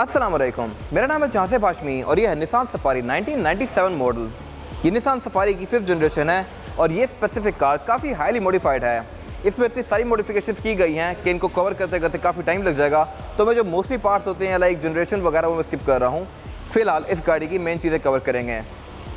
अस्सलाम वालेकुम, मेरा नाम है जासिफ हाशमी और ये है निसान सफारी 1997 मॉडल। ये निसान सफारी की 5th जनरेशन है और ये स्पेसिफिक कार काफ़ी हाईली मॉडिफाइड है। इसमें इतनी सारी मॉडिफिकेशंस की गई हैं कि इनको कवर करते करते काफ़ी टाइम लग जाएगा, तो मैं जो मोस्टली पार्ट्स होते हैं लाइक जनरेशन वगैरह वो मैं स्किप कर रहा हूँ। फिलहाल इस गाड़ी की मेन चीज़ें कवर करेंगे।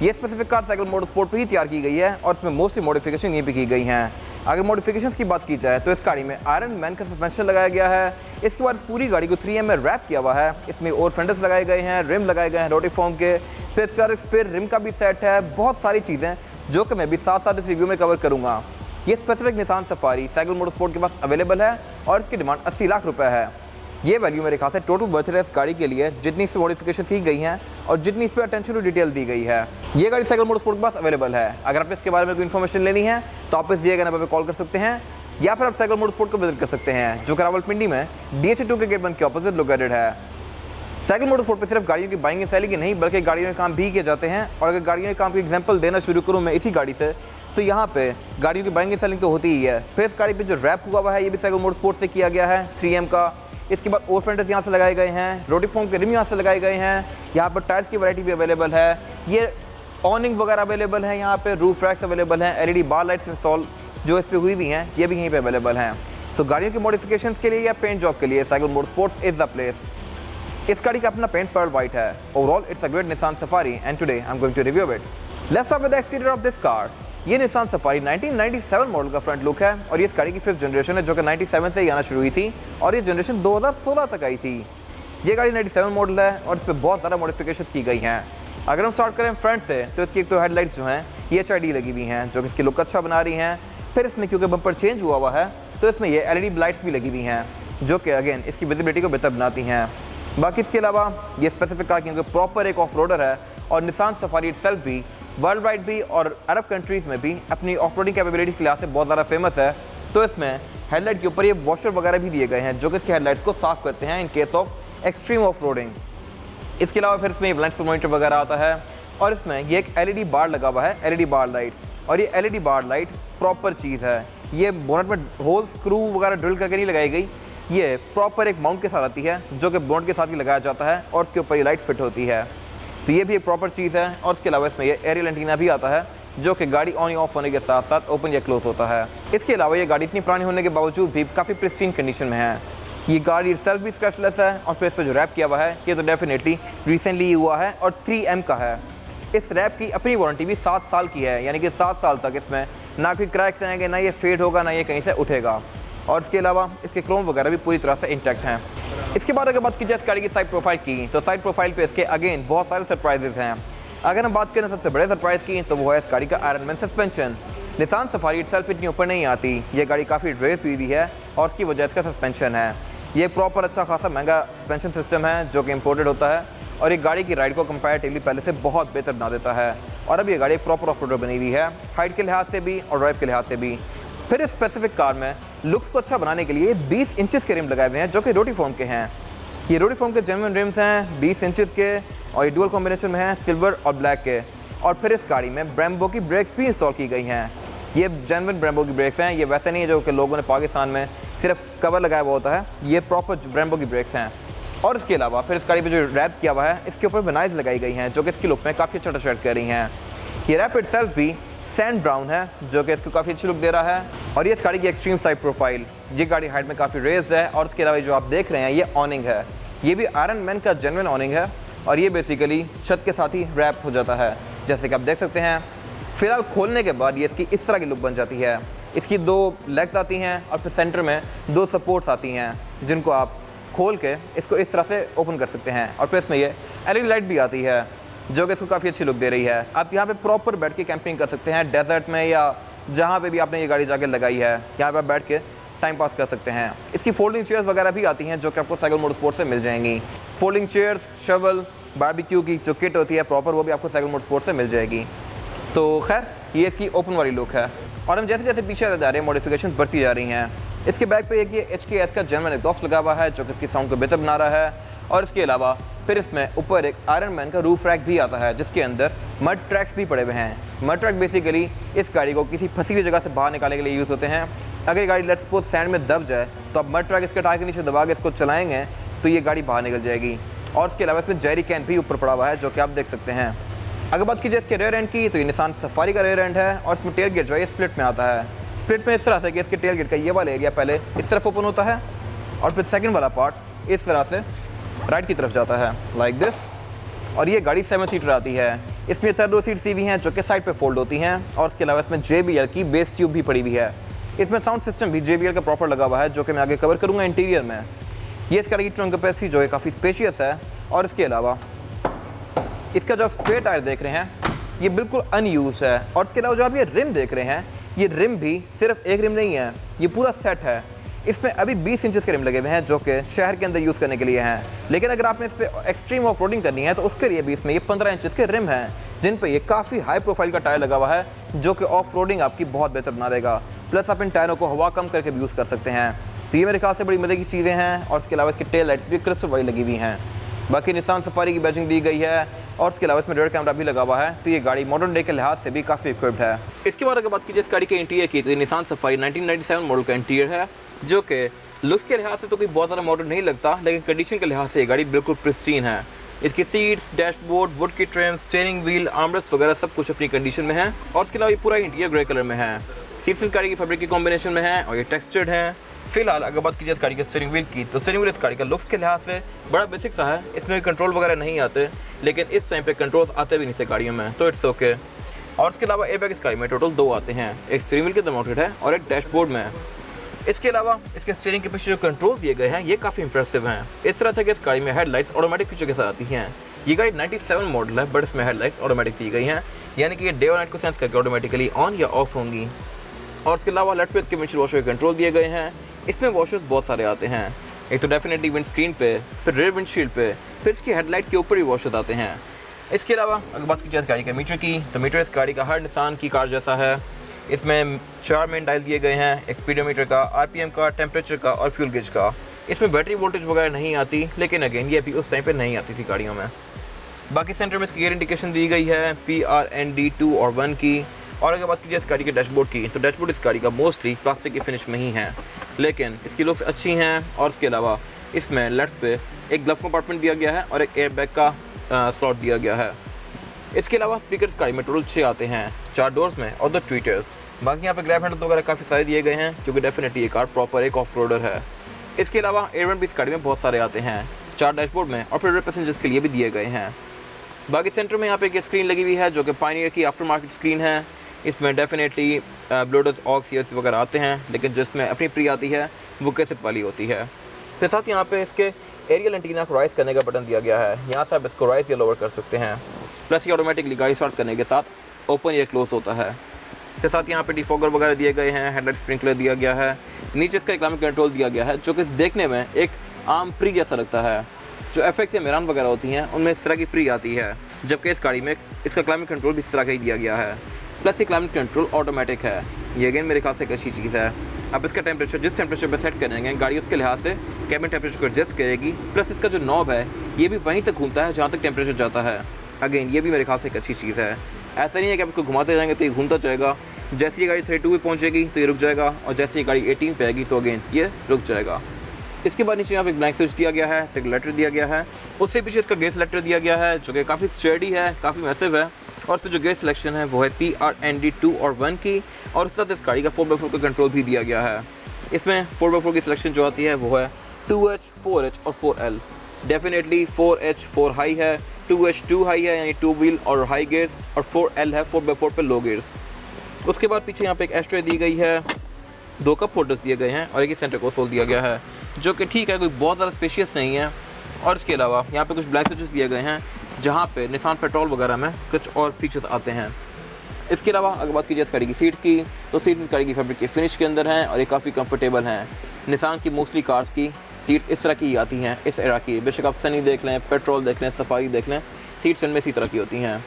ये specific car cycle motor sport पर ही तैयार की गई है और इसमें मोस्टली मॉडिफिकेशन यहीं पर की गई हैं। अगर मॉडिफिकेशंस की बात की जाए तो इस गाड़ी में आयरन मैन का सस्पेंशन लगाया गया है। इसके बाद इस पूरी गाड़ी को 3M में रैप किया हुआ है। इसमें और फेंडर्स लगाए गए हैं, रिम लगाए गए हैं रोटीफॉर्म के, फिर इसका स्पेयर रिम का भी सेट है। बहुत सारी चीज़ें जो कि मैं भी साथ साथ इस रिव्यू में कवर करूँगा। ये specific Nissan safari cycle motor sport के पास अवेलेबल है और इसकी डिमांड 80 लाख रुपये है। ये वैल्यू मेरे ख्याल से टोटल वर्थ है इस गाड़ी के लिए, जितनी इस मॉडिफिकेशन की गई हैं और जितनी इस पर अटेंशन टू डिटेल दी गई है। ये गाड़ी साइकिल मोटर स्पोर्ट के पास अवेलेबल है। अगर आप इसके बारे में कोई इन्फॉर्मेशन लेनी है तो आप इस दिए गए नंबर पर कॉल कर सकते हैं या फिर आप साइकिल मोटर स्पोर्ट को विजिट कर सकते हैं, जो कि रावलपिंडी में DH2 के गेट 1 के ऑपोजिट लोकेटेड है। साइकिल मोटर स्पोर्ट पर सिर्फ गाड़ियों की बाइंग एंड सेलिंग ही नहीं बल्कि गाड़ियों के काम भी किए जाते हैं। और अगर गाड़ियों के काम की एग्जाम्पल देना शुरू करूँ मैं इसी गाड़ी से, तो यहाँ पे गाड़ियों की बाइंग एंड सेलिंग तो होती ही है। फिर इस गाड़ी पे जो रैप हुआ है ये भी साइकिल मोटर स्पोर्ट से किया गया है 3M का। इसके बाद और फेंडर्स यहाँ से लगाए गए हैं, रोटीफॉर्म के रिम यहाँ से लगाए गए हैं। यहाँ पर टायर्स की वैरायटी भी अवेलेबल है। ये ऑनिंग वगैरह अवेलेबल है, यहाँ पे रूफ रैक्स अवेलेबल हैं, LED बार लाइट्स इंस्टॉल जो इस पर हुई भी हैं ये भी यहीं पे अवेलेबल हैं। सो गाड़ियों की मॉडिफिकेशंस के लिए या पेंट जॉब के लिए cycle motor sports is the place. इस गाड़ी का अपना पेंट पर्ल वाइट है। Overall it's a great Nissan Safari and today I am going to review it. Let's start with the exterior of this car. ये Nissan Safari 1997 model का front look है और ये इस गाड़ी की 5th जनरेशन है जो कि 97 से ही आना शुरू हुई थी और ये जनरेशन 2016 तक आई थी। ये गाड़ी 97 मॉडल है और इस पर बहुत ज़्यादा मॉडिफिकेशंस की गई हैं। अगर हम स्टार्ट करें फ्रंट से तो इसकी एक तो हेडलाइट्स जो हैं ये HID लगी हुई हैं जो कि इसकी लुक अच्छा बना रही हैं। फिर इसमें क्योंकि बम्पर चेंज हुआ है तो इसमें ये LED लाइट्स भी लगी हुई हैं जो कि अगेन इसकी विजिबिलिटी को बेहतर बनाती हैं। बाकी इसके अलावा ये स्पेसिफिक कार क्योंकि प्रॉपर एक ऑफ रोडर है और निसान सफारी इटसेल्फ भी वर्ल्ड वाइड भी और अरब कंट्रीज़ में भी अपनी ऑफ रोडिंग कैपेबिलिटीज़ के लिहाज से बहुत ज़्यादा फेमस है। तो इसमें हेडलाइट के ऊपर ये वॉशर वगैरह भी दिए गए हैं जो कि इसके हेडलाइट्स को साफ़ करते हैं in case of extreme off roading. इसके अलावा फिर इसमें ब्लाइंड स्पॉट मॉनिटर वगैरह आता है और इसमें ये एक LED बार लगा हुआ है, LED बार लाइट। और ये LED बार लाइट प्रॉपर चीज़ है। ये बोनट में होल स्क्रू वगैरह ड्रिल करके नहीं लगाई गई, ये प्रॉपर एक माउंट के साथ आती है जो कि बोनट के साथ ही लगाया जाता है और उसके ऊपर ये लाइट फिट होती है। तो ये भी एक प्रॉपर चीज़ है। और इसके अलावा इसमें ये एरियल एंटीना भी आता है जो कि गाड़ी ऑन या ऑफ होने के साथ साथ ओपन या क्लोज होता है। इसके अलावा ये गाड़ी इतनी पुरानी होने के बावजूद भी काफ़ी प्रिस्टीन कंडीशन में है। ये गाड़ी इटसेल्फ भी स्क्रैचलेस है और फिर इस पर जो रैप किया हुआ है ये तो डेफिनेटली रिसेंटली हुआ है और 3M का है। इस रैप की अपनी वारंटी भी 7 साल की है, यानी कि 7 साल तक इसमें ना कोई क्रैक्स आएंगे, ना ये फेड होगा, ना ये कहीं से उठेगा। और इसके अलावा इसके क्रोम वगैरह भी पूरी तरह से इंटैक्ट हैं। इसके बाद अगर बात की जाए इस गाड़ी की साइड प्रोफाइल की तो साइड प्रोफाइल पे इसके अगेन बहुत सारे सरप्राइजेस हैं। अगर हम बात करें सबसे बड़े सरप्राइज़ की तो वो है इस गाड़ी का iron man suspension. Nissan safari itself इतनी ऊपर नहीं आती, ये गाड़ी काफ़ी रेस हुई है और उसकी वजह इसका सस्पेंशन है। ये प्रॉपर अच्छा खासा महंगा सस्पेंशन सिस्टम है जो कि इम्पोर्टेड होता है और ये गाड़ी की राइड को कंपैरेटिवली पहले से बहुत बेहतर बना देता है। और अब ये गाड़ी प्रॉपर ऑफ रोडर बनी हुई है, हाइट के लिहाज से भी और ड्राइव के लिहाज से भी। फिर इस स्पेसिफिक कार में लुक्स को अच्छा बनाने के लिए 20 इंचेस के रिम लगाए हुए हैं जो कि रोटीफॉर्म के हैं। ये रोटीफॉर्म के जेन्युइन रिम्स हैं 20 इंचेस के और ये डुअल कॉम्बिनेशन में हैं सिल्वर और ब्लैक के। और फिर इस गाड़ी में ब्रेम्बो की ब्रेक्स भी इंस्टॉल की गई हैं। ये जेन्युइन ब्रेम्बो की ब्रेक्स हैं, ये वैसे नहीं है जो कि लोगों ने पाकिस्तान में सिर्फ कवर लगाया हुआ होता है, ये प्रॉपर ब्रेम्बो की ब्रेक्स हैं। और इसके अलावा फिर इस गाड़ी पर जो रैप किया हुआ है इसके ऊपर विनाइल्स लगाई गई हैं जो कि इसकी लुक में काफ़ी अच्छा शेड कर रही हैं। ये रैप इटसेल्फ भी सैंड ब्राउन है जो कि इसको काफ़ी अच्छी लुक दे रहा है। और ये इस गाड़ी की एक्सट्रीम साइड प्रोफाइल, ये गाड़ी हाइट में काफ़ी रेज्ड है। और इसके अलावा जो आप देख रहे हैं ये ऑनिंग है, ये भी आयरन मैन का जेन्युइन ऑनिंग है और ये बेसिकली छत के साथ ही रैप हो जाता है जैसे कि आप देख सकते हैं। फिलहाल खोलने के बाद ये इसकी इस तरह की लुक बन जाती है। इसकी 2 लेग्स आती हैं और फिर सेंटर में 2 सपोर्ट्स आती हैं जिनको आप खोल के इसको इस तरह से ओपन कर सकते हैं। और फिर इसमें ये LED लाइट भी आती है जो कि इसको काफ़ी अच्छी लुक दे रही है। आप यहाँ पे प्रॉपर बैठ के कैंपिंग कर सकते हैं, डेजर्ट में या जहाँ पे भी आपने ये गाड़ी जाके लगाई है, यहाँ पे आप बैठ के टाइम पास कर सकते हैं। इसकी फोल्डिंग चेयर्स वगैरह भी आती हैं जो कि आपको साइकिल मोटर स्पोर्ट से मिल जाएंगी। फोल्डिंग चेयर्स, शवल, बारबेक्यू की जो किट होती है प्रॉपर वो भी आपको साइकिल मोटर स्पोर्ट से मिल जाएगी। तो खैर ये इसकी ओपन वाली लुक है। और हम जैसे जैसे पीछे जा रहे हैं मॉडिफिकेशन बढ़ती जा रही हैं। इसके बैक पे एक ये HKS का जेन्युइन एग्जॉस्ट लगा हुआ है जो कि इसकी साउंड को बेहतर बना रहा है। और इसके अलावा फिर इसमें ऊपर एक आयरन मैन का रूफ रैक भी आता है जिसके अंदर मड ट्रैक्स भी पड़े हुए हैं। मड ट्रैक बेसिकली इस गाड़ी को किसी फंसी हुई जगह से बाहर निकालने के लिए यूज़ होते हैं। अगर गाड़ी लेट्स सपोज सैंड में दब जाए तो आप मड ट्रैक इसके टायर के नीचे दबा के इसको चलाएंगे तो ये गाड़ी बाहर निकल जाएगी। और उसके अलावा इसमें जेरी कैन भी ऊपर पड़ा हुआ है जो कि आप देख सकते हैं। अगर बात की जाए इसके रेयर एंड की तो ये निसान सफारी का रेयर एंड है और इसमें टेल गेट जो है स्प्लिट में आता है। स्प्लिट में इस तरह से कि इसके टेल गेट का ये वाला एरिया पहले इस तरफ ओपन होता है और फिर सेकंड वाला पार्ट इस तरह से राइट की तरफ जाता है लाइक दिस। और ये गाड़ी 7 सीटर आती है। इसमें थर्ड रो सीट्स भी हैं जो कि साइड पे फोल्ड होती हैं और उसके अलावा इसमें JBL की बेस ट्यूब भी पड़ी हुई है। इसमें साउंड सिस्टम भी JBL का प्रॉपर लगा हुआ है जो कि मैं आगे कवर करूँगा इंटीरियर में। ये इसका ट्रंक कैपेसिटी जो है काफ़ी स्पेशियस है और इसके अलावा इसका जो स्पेयर टायर देख रहे हैं ये बिल्कुल अनयूज है। और इसके अलावा जो आप ये रिम देख रहे हैं ये रिम भी सिर्फ एक रिम नहीं है, ये पूरा सेट है। इसमें अभी 20 इंचेस के रिम लगे हुए हैं जो कि शहर के अंदर यूज़ करने के लिए हैं, लेकिन अगर आपने इस पर एक्सट्रीम ऑफ रोडिंग करनी है तो उसके लिए भी इसमें ये 15 इंचेस के रिम हैं जिन पे ये काफ़ी हाई प्रोफाइल का टायर लगा हुआ है जो कि ऑफ रोडिंग आपकी बहुत बेहतर बना देगा। प्लस आप इन टायरों को हवा कम करके भी यूज़ कर सकते हैं। तो ये मेरे ख्याल से बड़ी मज़े की चीज़ें हैं। और इसके अलावा इसकी टेल लाइट्स भी क्रिस्टल वाली लगी हुई हैं। बाकी निसान सफारी की बैजिंग दी गई है और इसके अलावा इसमें रेयर कैमरा भी लगा हुआ है। तो ये गाड़ी मॉडर्न डे के लिहाज से भी काफ़ी इक्विप्ड है। इसके बाद अगर बात कीजिए इस गाड़ी के इंटीरियर की तो ये निसान सफारी 1997 मॉडल का इंटीरियर है जो कि लुक्स के लिहाज से तो कोई बहुत ज़्यादा मॉडर्न नहीं लगता, लेकिन कंडीशन के लिहाज से ये गाड़ी बिल्कुल प्रिस्टीन है। इसकी सीट्स, डैशबोर्ड, वुड की ट्रिम, स्टीयरिंग व्हील, आर्मरेस्ट वगैरह सब कुछ अपनी कंडीशन में है। और इसके अलावा ये पूरा इंटीरियर ग्रे कलर में है। सीट्स इस गाड़ी की फैब्रिक की कॉम्बिनेशन में है और ये टेक्सचर्ड है। फिलहाल अगर बात कीजिए इस गाड़ी के स्टीयरिंग व्हील की तो स्टीयरिंग व्हील इस गाड़ी का लुक्स के लिहाज से बड़ा बेसिक सा है। इसमें कंट्रोल वगैरह नहीं आते, लेकिन इस टाइम पे कंट्रोल आते भी नहीं से गाड़ियों में, तो इट्स ओके। और इसके अलावा एयरबैग इस गाड़ी में टोटल 2 आते हैं, एक स्टीयरिंग व्हील के अंदर माउंटेड है और एक डैशबोर्ड में है। इसके अलावा इसके स्टीयरिंग के पीछे जो कंट्रोल दिए गए हैं ये काफ़ी इंप्रेसिव हैं। इस तरह से कि इस गाड़ी में हेडलाइट्स ऑटोमेटिक फीचर के साथ आती हैं। ये गाड़ी 97 मॉडल है बट इसमें हेडलाइट्स ऑटोमेटिक दी गई हैं, यानी कि ये डे और नाइट को सेंस करके ऑटोमेटिकली ऑन या ऑफ होंगी। और इसके अलावा लेफ्ट पे इसके विंडशील्ड वॉशर के कंट्रोल दिए गए हैं। इसमें वॉशर्स बहुत सारे आते हैं, एक तो डेफिनेटली विंड स्क्रीन पे, फिर रेयर विंडशील्ड पे, फिर इसकी हेडलाइट के ऊपर ही वॉशर्स आते हैं। इसके अलावा अगर बात की जाए गाड़ी के मीटर की तो मीटर इस गाड़ी का हर निसान की कार जैसा है। इसमें 4 मेन डायल दिए गए हैं, एक स्पीडोमीटर का, RPM का, टेम्परेचर का और फ्यूल गेज का। इसमें बैटरी वोल्टेज वगैरह नहीं आती, लेकिन अगेन ये अभी उस टाइम पे नहीं आती थी गाड़ियों में। बाकी सेंटर में इसकी गियर इंडिकेशन दी गई है PRND 2 और 1 की। और अगर बात कीजिए इस गाड़ी के डैशबोर्ड की तो डैशबोर्ड इस गाड़ी का मोस्टली प्लास्टिक की फिनिश में ही है, लेकिन इसकी लुक्स अच्छी हैं। और इसके अलावा इसमें लेफ्ट पे एक ग्लव कंपार्टमेंट दिया गया है और एक एयरबैग का स्लॉट दिया गया है। इसके अलावा स्पीकर इस गाड़ी में टोटल 6 आते हैं, 4 डोर्स में और 2 ट्वीटर्स। बाकी यहाँ पे ग्रैब हैंडल्स वगैरह काफ़ी सारे दिए गए हैं क्योंकि डेफिनेटली ये कार प्रॉपर एक ऑफ रोडर है। इसके अलावा एयरवेंट भी इस गाड़ी में बहुत सारे आते हैं, 4 डैशबोर्ड में और फिर पैसेंजर्स के लिए भी दिए गए हैं। बाकी सेंटर में यहाँ पे एक स्क्रीन लगी हुई है जो कि पायनियर की आफ्टर मार्केट स्क्रीन है। इसमें डेफिनेटली ब्लूटूथ ऑक्स ईयर्स वगैरह आते हैं, लेकिन जिसमें अपनी प्री आती है वो कैसेट वाली होती है। फिर साथ यहाँ पे इसके एरियल एंटीना को राइज करने का बटन दिया गया है, यहाँ से आप इसको राइज या लोअर कर सकते हैं। प्लस ये ऑटोमेटिकली गाड़ी स्टार्ट करने के साथ ओपन या क्लोज होता है। फिर साथ यहाँ पे डिफॉगर वगैरह दिए गए हैं, हेडलाइट स्प्रिंकलर दिया गया है। नीचे इसका क्लाइमेट कंट्रोल दिया गया है जो कि देखने में एक आम प्री जैसा लगता है। जो FX या मेरान वगैरह होती हैं उनमें इस तरह की प्री आती है, जबकि इस गाड़ी में इसका क्लाइमेट कंट्रोल भी इस तरह का ही दिया गया है। प्लस ये क्लाइमेट कंट्रोल ऑटोमेटिक है, ये अगेन मेरे ख्याल से एक अच्छी चीज़ है। आप इसका टेम्परेचर जिस टेम्परेचर पर सेट करेंगे गाड़ी उसके लिहाज से कैबिन टेम्परेचर को एडजस्ट करेगी। प्लस इसका जो नॉब है ये भी वहीं तक घूमता है जहाँ तक टेम्परेचर जाता है। अगेन ये भी मेरे ख्याल से एक अच्छी चीज़ है। ऐसा नहीं है कि आप इसको घुमाते जाएंगे तो ये घूमता जाएगा, जैसे ये गाड़ी 32 पे पहुँचेगी तो ये रुक जाएगा और जैसे ये गाड़ी 18 पे आएगी तो अगेन ये रुक जाएगा। इसके बाद नीचे यहाँ पे एक ब्लैंक स्विच दिया गया है, सिलेक्टर दिया गया है, उससे पीछे इसका गेयर सिलेक्टर दिया गया है जो कि काफ़ी स्टर्डी है, काफ़ी मैसिव है। और इसमें जो गेयर सिलेक्शन है वो है PRND 2 और 1 की। और साथ इस गाड़ी का 4x4 का कंट्रोल भी दिया गया है। इसमें 4x4 की सिलेक्शन जो आती है वो है 2H, 4H और 4L। डेफिनेटली 4H 4 हाई है, 2H 2 हाई है यानी 2 व्हील और हाई गेयर्स, और 4L है 4x4 पे लो गेयर्स। उसके बाद पीछे यहाँ पे एक एस्ट्रे दी गई है, 2 कप होल्डर्स दिए गए हैं और एक सेंटर कंसोल दिया गया है जो कि ठीक है, कोई बहुत ज़्यादा स्पेशियस नहीं है। और इसके अलावा यहाँ पे कुछ ब्लैक स्विचेस दिए गए हैं जहाँ पे निसान पेट्रोल वगैरह में कुछ और फीचर्स आते हैं। इसके अलावा अगर बात की जाए इस गाड़ी की सीट्स की तो सीट्स इस गाड़ी की फैब्रिक के फिनिश के अंदर हैं और ये काफ़ी कंफर्टेबल हैं। निसान की मोस्टली कार्स की सीट्स इस तरह की आती हैं, इस एरा की। बेशक आप सनी देख लें, पेट्रोल देख लें, सफारी देख लें, सीट्स इनमें इसी तरह की होती हैं।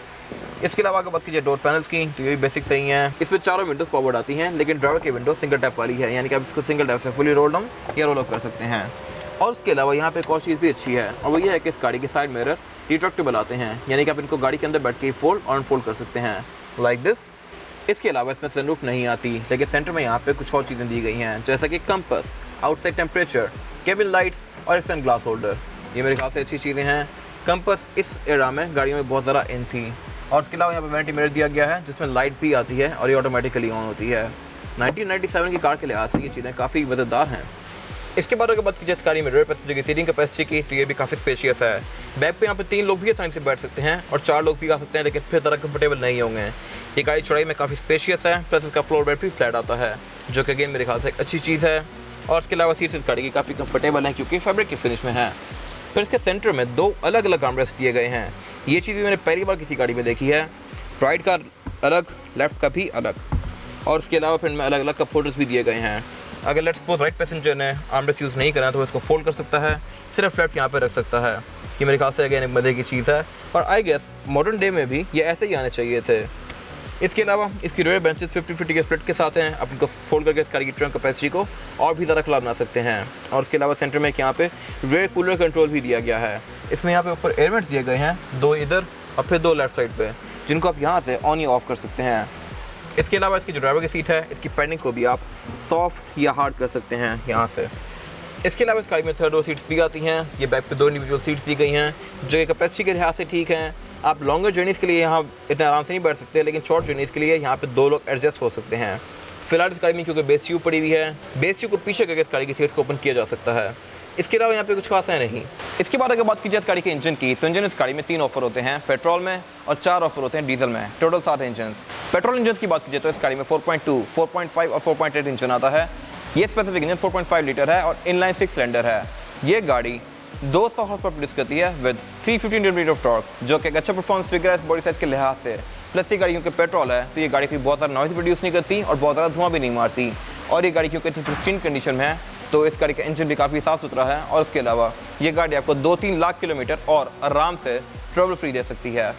इसके अलावा अगर बात कीजिए डोर पैनल्स की तो ये भी बेसिक सही हैं। इसमें चारों विंडोज़ पावर्ड आती हैं, लेकिन ड्राइवर की विंडो सिंगल टैप वाली है, यानी कि आप इसको सिंगल टैप से फुली रोल डाउन या रोल अप कर सकते हैं। और उसके अलावा यहाँ पे एक और चीज़ भी अच्छी है और वो ये है कि इस गाड़ी के साइड मिरर रिट्रैक्टेबल आते हैं, यानी कि आप इनको गाड़ी के अंदर बैठ के फोल्ड और अनफोल्ड कर सकते हैं लाइक दिस। इसके अलावा इसमें सनरूफ नहीं आती, लेकिन सेंटर में यहाँ पे कुछ और चीज़ें दी गई हैं जैसा कि compass, outside temperature, cabin lights और सन ग्लास होल्डर। ये मेरे ख्याल से अच्छी चीज़ें हैं। कंपस इस एरा में गाड़ियों में बहुत ज़्यादा इन थी। और इसके अलावा यहाँ पे वैनिटी मिरर दिया गया है जिसमें लाइट भी आती है और ये ऑटोमेटिकली ऑन होती है। 1997 की कार के लिहाज से ये चीज़ें काफ़ी मज़ेदार हैं। इसके बाद अगर बात की जाए इस गाड़ी में रेयर पैसेंजर की सीटिंग कैपेसिटी की, तो ये भी काफ़ी स्पेशियस है। बैक पे यहाँ पे 3 लोग भी आसानी से बैठ सकते हैं और 4 लोग भी आ सकते हैं, लेकिन फिर ज़्यादा कंफर्टेबल नहीं होंगे। ये गाड़ी चौड़ाई में काफ़ी स्पेशियस है, प्लस इसका फ्लोर बेड भी फ्लैट आता है, जो कि अगेन मेरे ख्याल से एक अच्छी चीज़ है। और इसके अलावा सीट्स इस गाड़ी की काफ़ी कंफर्टेबल हैं क्योंकि फैब्रिक की फिनिश में है। फिर इसके सेंटर में 2 अलग अलग आर्मरेस्ट दिए गए हैं। ये चीज़ भी मैंने पहली बार किसी गाड़ी में देखी है। राइट का अलग, लेफ्ट का भी अलग, और उसके अलावा फिर में अलग अलग कप होल्डर्स भी दिए गए हैं। अगर लेट्स सपोज राइट पैसेंजर ने आर्मरेस्ट यूज़ नहीं करना तो इसको फोल्ड कर सकता है, सिर्फ लेफ्ट यहाँ पे रख सकता है। ये मेरे ख्याल से अगेन एक मज़े की चीज़ है और आई गेस मॉडर्न डे में भी ये ऐसे ही आने चाहिए थे। इसके अलावा इसकी रेयर बेंचेस 50-50 के स्प्लिट के साथ हैं। आप इनको फोल्ड करके इस गाड़ी की ट्रंक कैपेसिटी को और भी ज़्यादा खुला बना सकते हैं। और उसके अलावा सेंटर में यहाँ पे रेयर कूलर कंट्रोल भी दिया गया है। इसमें यहाँ पे ऊपर एयर वेंट्स दिए गए हैं, 2 इधर और फिर 2 लेफ्ट साइड पे, जिनको आप यहाँ से ऑन या ऑफ कर सकते हैं। इसके अलावा इसकी जो ड्राइवर की सीट है, इसकी पैडिंग को भी आप सॉफ्ट या हार्ड कर सकते हैं यहाँ से। इसके अलावा इस गाड़ी में 3rd रो सीट्स भी आती हैं। ये बैक पे 2 इंडिविजुअल सीट्स दी गई हैं जो कि कैपेसिटी के लिहाज से ठीक हैं। आप लॉन्गर जर्नीज़ के लिए यहाँ इतने आराम से नहीं बैठ सकते, लेकिन शॉर्ट जर्नीज़ के लिए यहाँ पे 2 लोग एडजस्ट हो सकते हैं। फिलहाल इस गाड़ी में क्योंकि बेस ट्यूब पड़ी हुई है, बेस ट्यूब को पीछे करके इस गाड़ी की सीट को ओपन किया जा सकता है। इसके अलावा यहाँ पे कुछ खास है नहीं। इसके बाद अगर बात की जाए इस गाड़ी के इंजन की, तो इंजन इस गाड़ी में 3 ऑफर होते हैं, पेट्रोल में और 4 ऑफर होते हैं डीजल में। Total 7 engine. पेट्रोल इंजन की बात की जाए तो इस गाड़ी में 4.2, 4.5 और 4.8 इंजन आता है। ये स्पेसिफिक इंजन 4.5 लीटर है और इनलाइन 6 सिलेंडर है। ये गाड़ी 200 हॉर्स पावर प्रोड्यूस करती है विद 350 न्यूटन ऑफ टॉर्क, जो कि एक अच्छा परफॉर्मेंस फिगर है बॉडी साइज के लिहाज से। प्लस ये गाड़ी क्योंकि पेट्रोल है तो ये गाड़ी कोई बहुत ज़्यादा नॉइज़ प्रोड्यूस नहीं करती और बहुत ज़्यादा धुआं भी नहीं मारती। और ये गाड़ी क्योंकि इतनी प्रिस्टीन कंडीशन में है तो इस गाड़ी का इंजन भी काफ़ी साफ़ सुथरा है। और उसके अलावा ये गाड़ी आपको 2-3 लाख किलोमीटर और आराम से ट्रबल फ्री दे सकती है।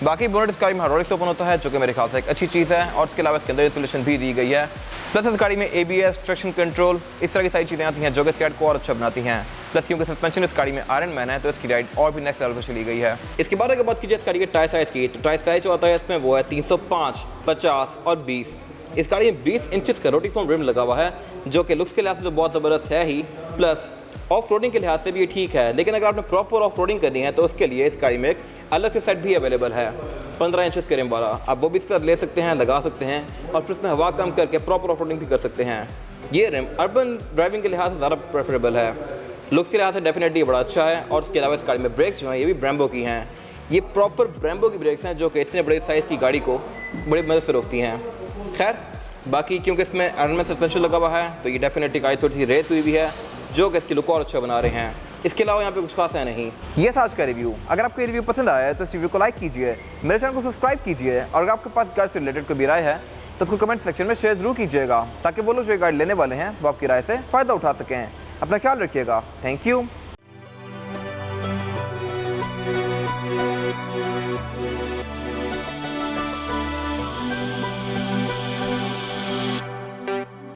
बाकी बोनेट इस गाड़ी में हाइड्रोलिक से ओपन होता है, जो कि मेरे ख्याल से एक अच्छी चीज़ है। और इसके अलावा इसके अंदर इंसुलेशन भी दी गई है। प्लस इस गाड़ी में ABS, ट्रैक्शन कंट्रोल, इस तरह की सारी चीज़ें आती हैं जो कि इस गाड़ी को और अच्छा बनाती हैं। प्लस क्योंकि सस्पेंशन इस गाड़ी में आयरन मैन है तो इसकी राइड और भी नेक्स्ट लेवल पर चली गई है। इसके बाद अगर बात की जाए इस गाड़ी के टायर साइज़ की, तो टायर साइज जो आता है इसमें वो है 305, 50 और 20। इस गाड़ी में 20 इंचेस का रोटिफॉर्म रिम लगा हुआ है, जो कि लुक्स के लिहाज से तो बहुत ज़बरदस्त है ही, प्लस ऑफ रोडिंग के लिहाज से भी ये ठीक है। लेकिन अगर आपने प्रॉपर ऑफ रोडिंग करनी है तो उसके लिए इस गाड़ी में एक अलग से सेट भी अवेलेबल है, 15 इंचेस के रिम वाला। आप वो भी इस तरह ले सकते हैं, लगा सकते हैं और फिर उसमें हवा कम करके प्रॉपर ऑफ रोडिंग भी कर सकते हैं। ये रिम अर्बन ड्राइविंग के लिहाज से ज़्यादा प्रेफरेबल है। लुक्स के लिहाज से डेफिनेटली बड़ा अच्छा है। और उसके अलावा इस गाड़ी में ब्रेक्स जो हैं ये भी ब्रेम्बो की हैं। ये प्रॉपर ब्रेम्बो की ब्रेक्स हैं जो कि इतने बड़े साइज़ की गाड़ी को बड़ी मदद से रोकती हैं। खैर बाकी क्योंकि इसमें आयरन मैन सस्पेंशन लगा हुआ है तो ये डेफिनेटली गाड़ी थोड़ी सी रेस हुई भी है, जो कि इसकी लुक और अच्छा बना रहे हैं। इसके अलावा यहाँ पे कुछ खास है नहीं। ये था आज का रिव्यू। अगर आपको ये रिव्यू पसंद आया है तो इस रिव्यू को लाइक कीजिए, मेरे चैनल को सब्सक्राइब कीजिए और अगर आपके पास गाड़ी से रिलेटेड कोई भी राय है तो उसको कमेंट सेक्शन में शेयर जरूर कीजिएगा, ताकि वो लोग जो गाड़ी लेने वाले हैं वो आपकी राय से फ़ायदा उठा सकें। अपना ख्याल रखिएगा। Thank you.